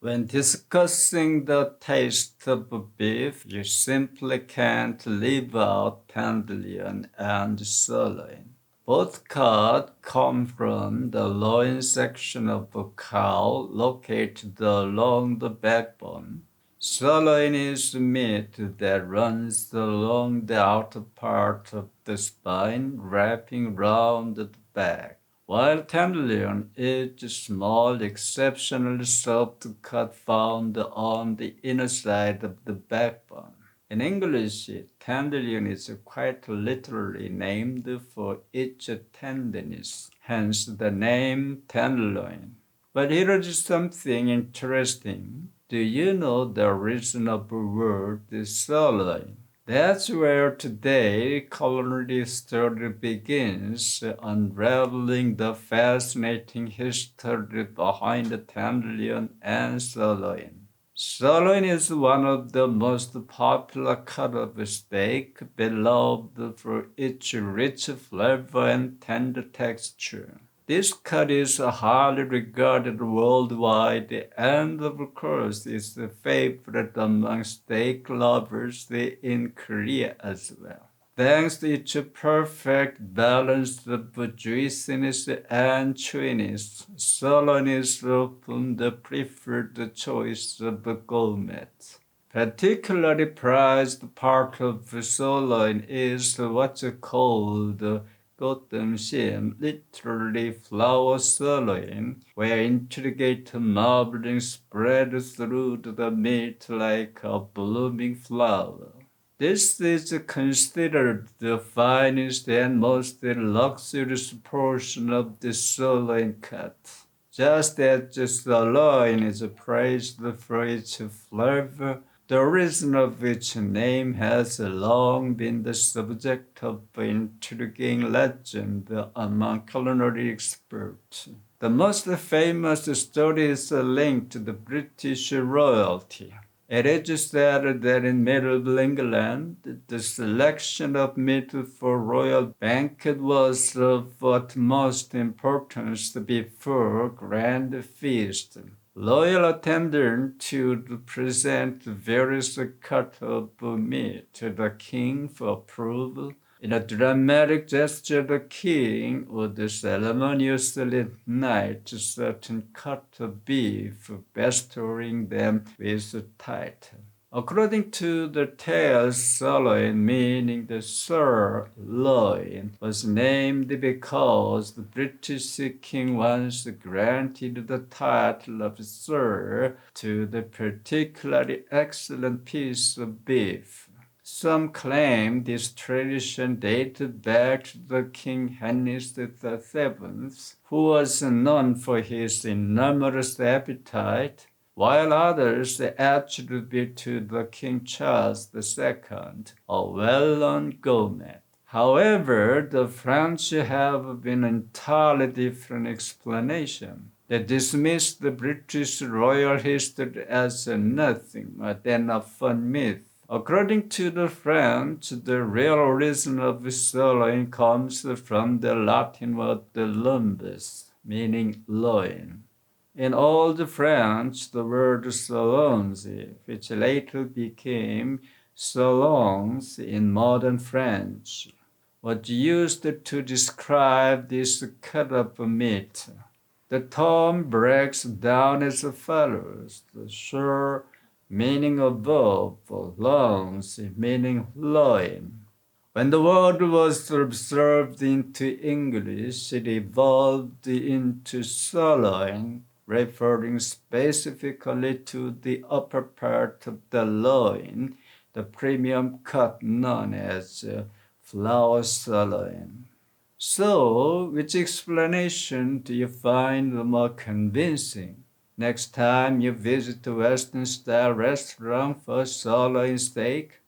When discussing the taste of beef, you simply can't leave out tenderloin and sirloin. Both cuts come from the loin section of a cow located along the backbone. Sirloin is meat that runs along the outer part of the spine, wrapping round the back, while tenderloin is small, exceptionally soft cut found on the inner side of the backbone. In English, tenderloin is quite literally named for its tenderness, hence the name tenderloin. But here is something interesting. Do you know the origin of the word sirloin? That's where today culinary study begins, unraveling the fascinating history behind the tenderloin and sirloin. Sirloin is one of the most popular cut of steak, beloved for its rich flavor and tender texture. This cut is highly regarded worldwide and of course is a favorite among steak lovers in Korea as well. Thanks to its perfect balance of juiciness and chewiness, sirloin is often the preferred choice of gourmets. Particularly prized part of sirloin is what's called 꽃등심, literally flower sirloin, where intricate marbling spreads through the meat like a blooming flower. This is considered the finest and most luxurious portion of the sirloin cut. Just as the sirloin is praised for its flavor, the origin of its name has long been the subject of intriguing legend among culinary experts. The most famous story is linked to the British royalty. It is said that in Middle England, the selection of meat for royal banquet was of utmost importance before grand feast. Loyal attendants would present various cuts of meat to the king for approval. In a dramatic gesture, the king would ceremoniously knight certain cut of beef, bestowing them with the title. According to the tale, sirloin, meaning the sirloin, was named because the British king once granted the title of sir to the particularly excellent piece of beef. Some claim this tradition dated back to the King Henry VII, who was known for his enormous appetite, while others attribute to the King Charles II, a well-known gourmet. However, the French have an entirely different explanation. They dismiss the British royal history as nothing more than a fun myth. According to the French, the real origin of sirloin comes from the Latin word lumbus, meaning loin. In Old French, the word salons, which later became salons in modern French, was used to describe this cut of meat. The term breaks down as follows: the shore, meaning above, lungs, meaning loin. When the word was observed into English, it evolved into sirloin, referring specifically to the upper part of the loin, the premium cut known as flower sirloin. So, which explanation do you find more convincing? Next time you visit a Western-style restaurant for sirloin steak,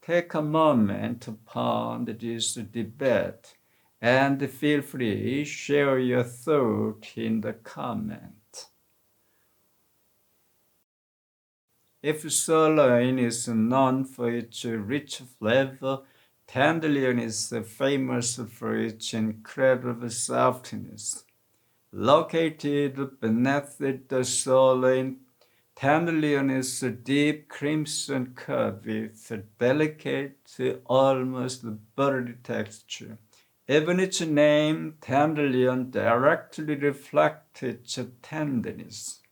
take a moment to ponder this debate and feel free to share your thought in the comments. If sirloin is known for its rich flavor, tenderloin is famous for its incredible softness. Located beneath the sirloin, Tenderloin is a deep crimson cut with a delicate, almost buttery texture. Even its name, Tenderloin, directly reflects its tenderness.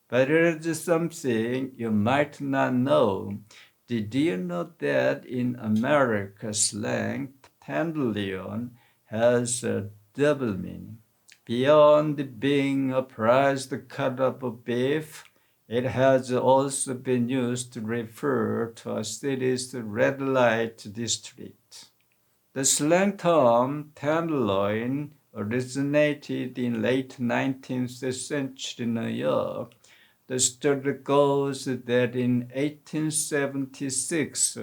But it is something you might not know. Did you know that in America slang, tenderloin has a double meaning? Beyond being a prized cut of beef, it has also been used to refer to a city's red light district. The slang term tenderloin originated in late 19th century New York. The story goes that in 1876,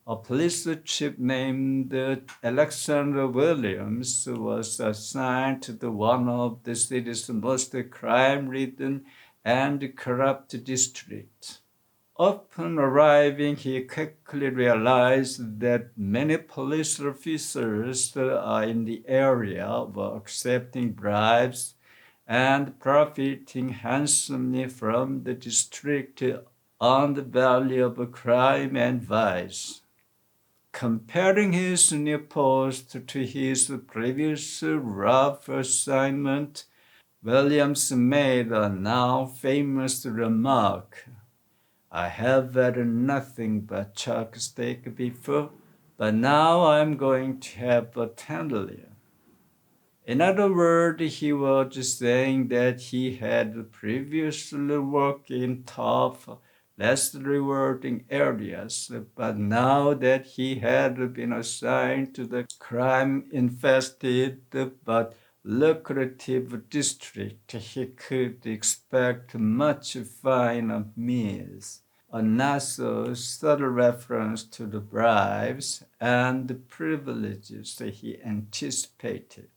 a police chief named Alexander Williams was assigned to one of the city's most crime-ridden and corrupt districts. Upon arriving, he quickly realized that many police officers in the area were accepting bribes and profiting handsomely from the district on the value of crime and vice. Comparing his new post to his previous rough assignment, Williams made a now famous remark. I have had nothing but chuck steak before, but now I'm going to have a tenderloin. In other words, he was saying that he had previously worked in tough, less rewarding areas, but now that he had been assigned to the crime-infested but lucrative district, he could expect much finer meals. A not so subtle reference to the bribes and the privileges he anticipated.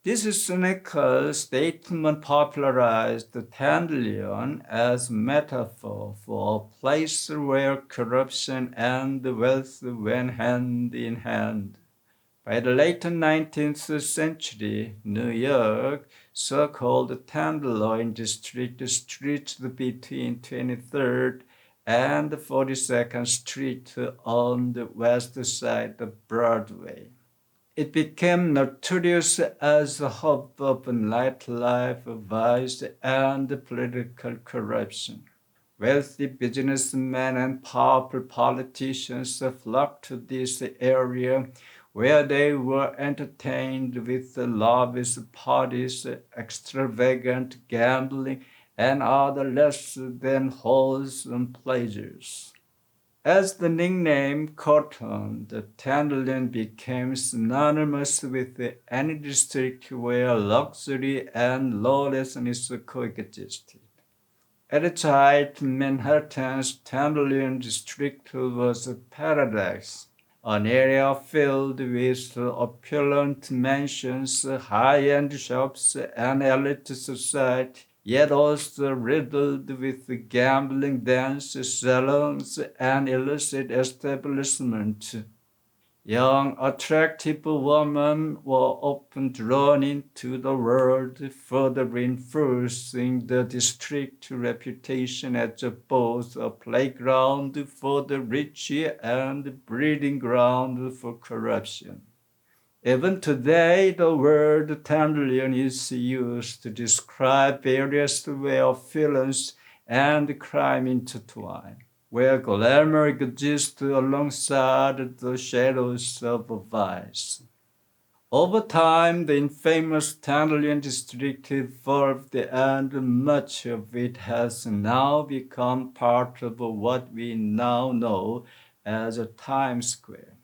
This cynical statement popularized the tenderloin as a metaphor for a place where corruption and wealth went hand in hand. By the late 19th century, New York, so-called Tenderloin District, stretched between 23rd and 42nd Street on the west side of Broadway. It became notorious as a hub of nightlife, vice, and political corruption. Wealthy businessmen and powerful politicians flocked to this area where they were entertained with lavish parties, extravagant gambling, and other less than wholesome pleasures. As the nickname caught on, the tenderloin became synonymous with any district where luxury and lawlessness coexisted. At its height, Manhattan's Tenderloin district was a paradise, an area filled with opulent mansions, high-end shops, and elite society, yet also riddled with gambling dens, salons, and illicit establishments. Young, attractive women were often drawn into the world, further reinforcing the district's reputation as both a playground for the rich and breeding ground for corruption. Even today, the word tenderloin is used to describe areas where affluence and crime intertwine, where glamour exists alongside the shadows of vice. Over time, the infamous Tenderloin district evolved, and much of it has now become part of what we now know as Times Square.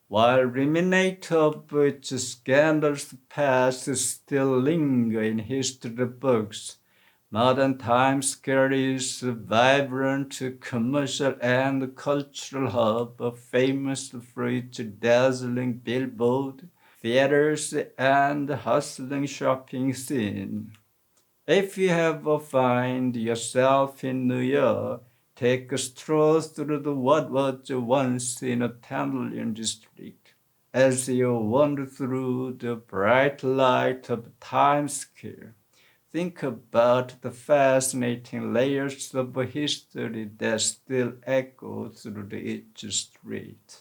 While remnants of its scandalous past still linger in history books, modern Times Square is a vibrant commercial and cultural hub, famous for its dazzling billboard, theaters, and hustling shopping scene. If you ever find yourself in New York, take a stroll through what was once in a Tenderloin district. As you wander through the bright light of Times Square, think about the fascinating layers of history that still echo through each street.